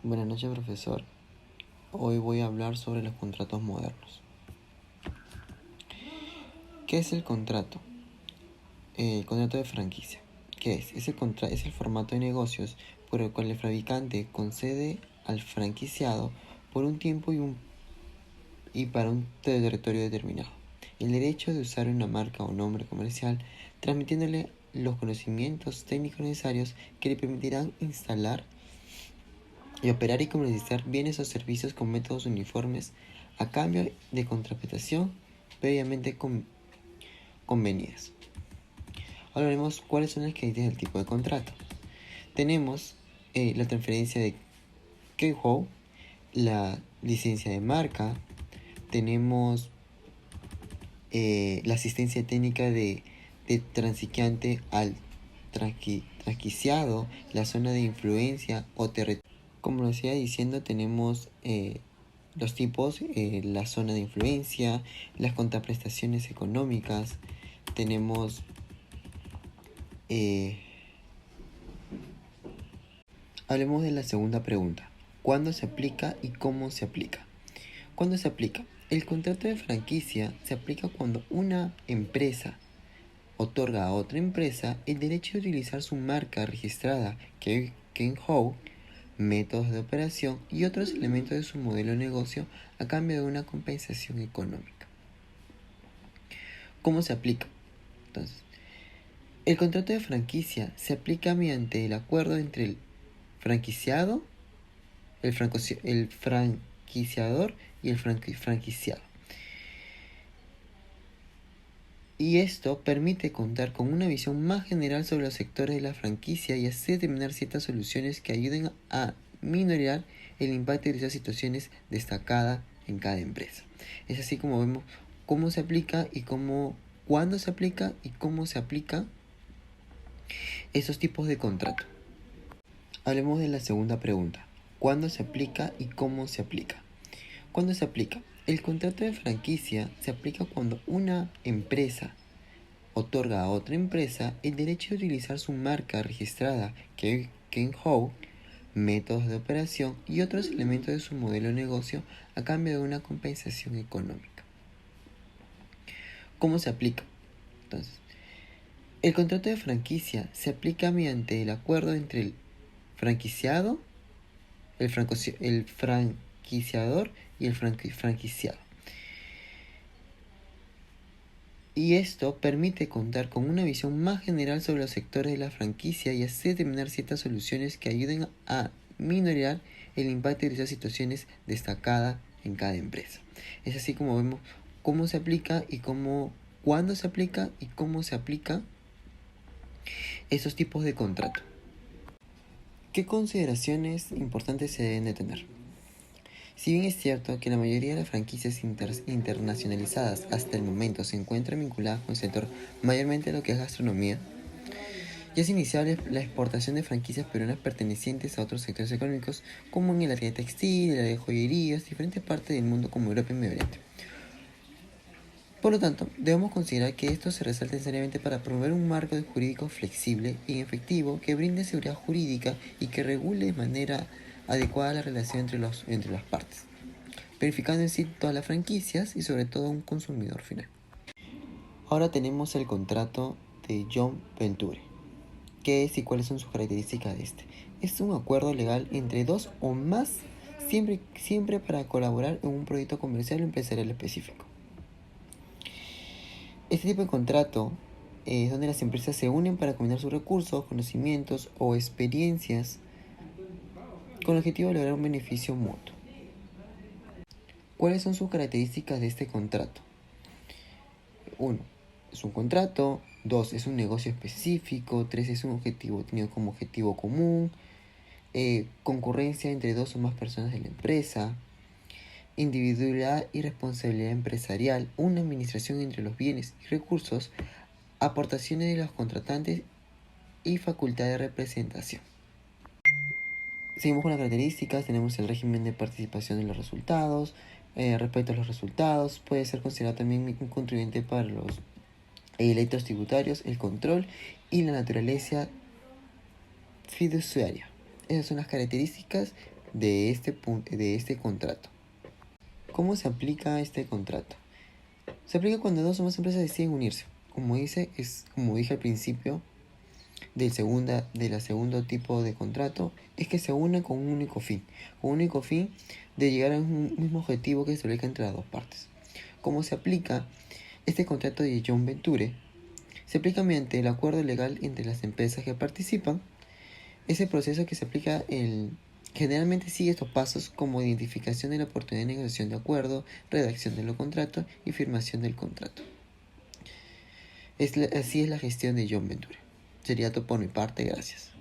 Buenas noches, profesor. Hoy voy a hablar sobre los contratos modernos. ¿Qué es el contrato? El contrato de franquicia. ¿Qué es? Es el formato de negocios por el cual el fabricante concede al franquiciado por un tiempo y para un territorio determinado el derecho de usar una marca o nombre comercial, transmitiéndole los conocimientos técnicos necesarios que le permitirán instalar y operar y comercializar bienes o servicios con métodos uniformes a cambio de contraprestación previamente convenidas. Ahora veremos cuáles son las características del tipo de contrato. Tenemos la transferencia de know-how, la licencia de marca, tenemos la asistencia técnica de transigente al franquiciado, la zona de influencia o territorio. Como lo decía diciendo, tenemos los tipos, la zona de influencia, las contraprestaciones económicas, tenemos hablemos de la segunda pregunta. ¿Cuándo se aplica y cómo se aplica? ¿Cuándo se aplica? El contrato de franquicia se aplica cuando una empresa otorga a otra empresa el derecho de utilizar su marca registrada, know-how, métodos de operación y otros elementos de su modelo de negocio a cambio de una compensación económica. ¿Cómo se aplica? Entonces, el contrato de franquicia se aplica mediante el acuerdo entre el franquiciado, el franquiciador y el franquiciado. Y esto permite contar con una visión más general sobre los sectores de la franquicia y así determinar ciertas soluciones que ayuden a minorar el impacto de esas situaciones destacadas en cada empresa. Es así como vemos cómo se aplica y cuándo se aplica y cómo se aplica esos tipos de contrato. Hablemos de la segunda pregunta. ¿Cuándo se aplica y cómo se aplica? ¿Cuándo se aplica? El contrato de franquicia se aplica cuando una empresa otorga a otra empresa el derecho de utilizar su marca registrada, know-how, métodos de operación y otros elementos de su modelo de negocio a cambio de una compensación económica. ¿Cómo se aplica? Entonces, el contrato de franquicia se aplica mediante el acuerdo entre el franquiciado, el franquiciador y el franquiciado. Y esto permite contar con una visión más general sobre los sectores de la franquicia y así determinar ciertas soluciones que ayuden a minorar el impacto de esas situaciones destacadas en cada empresa. Es así como vemos cómo se aplica y cuándo se aplica y cómo se aplica esos tipos de contrato. ¿Qué consideraciones importantes se deben de tener? Si bien es cierto que la mayoría de las franquicias internacionalizadas hasta el momento se encuentran vinculadas con el sector mayormente a lo que es gastronomía, ya es iniciable la exportación de franquicias peruanas pertenecientes a otros sectores económicos como en el área de textil, el área de joyerías, diferentes partes del mundo como Europa y Medio Oriente. Por lo tanto, debemos considerar que esto se resalta necesariamente para promover un marco jurídico flexible y efectivo que brinde seguridad jurídica y que regule de manera adecuada la relación entre las partes, verificando en sí todas las franquicias y sobre todo un consumidor final. Ahora tenemos el contrato de John Venture. ¿Qué es y cuáles son sus características de este? Es un acuerdo legal entre dos o más, siempre para colaborar en un proyecto comercial o empresarial específico. Este tipo de contrato es donde las empresas se unen para combinar sus recursos, conocimientos o experiencias con el objetivo de lograr un beneficio mutuo. ¿Cuáles son sus características de este contrato? 1. Es un contrato. 2. Es un negocio específico. 3. Es un objetivo tenido como objetivo común. Concurrencia entre dos o más personas de la empresa. Individualidad y responsabilidad empresarial. Una administración entre los bienes y recursos. Aportaciones de los contratantes y facultad de representación. Seguimos con las características. Tenemos el régimen de participación en los resultados. Respecto a los resultados, puede ser considerado también un contribuyente para los delitos tributarios, el control y la naturaleza fiduciaria. Esas son las características de este contrato. ¿Cómo se aplica este contrato? Se aplica cuando dos o más empresas deciden unirse. Como dije al principio del segundo tipo de contrato, es que se unen con un único fin. Con un único fin de llegar a un mismo objetivo que se establezca entre las dos partes. ¿Cómo se aplica este contrato de joint venture? Se aplica mediante el acuerdo legal entre las empresas que participan. Ese proceso que se aplica generalmente sigue estos pasos como identificación de la oportunidad de negociación de acuerdo, redacción de los contratos y firmación del contrato. Así es la gestión de joint venture. Sería todo por mi parte, gracias.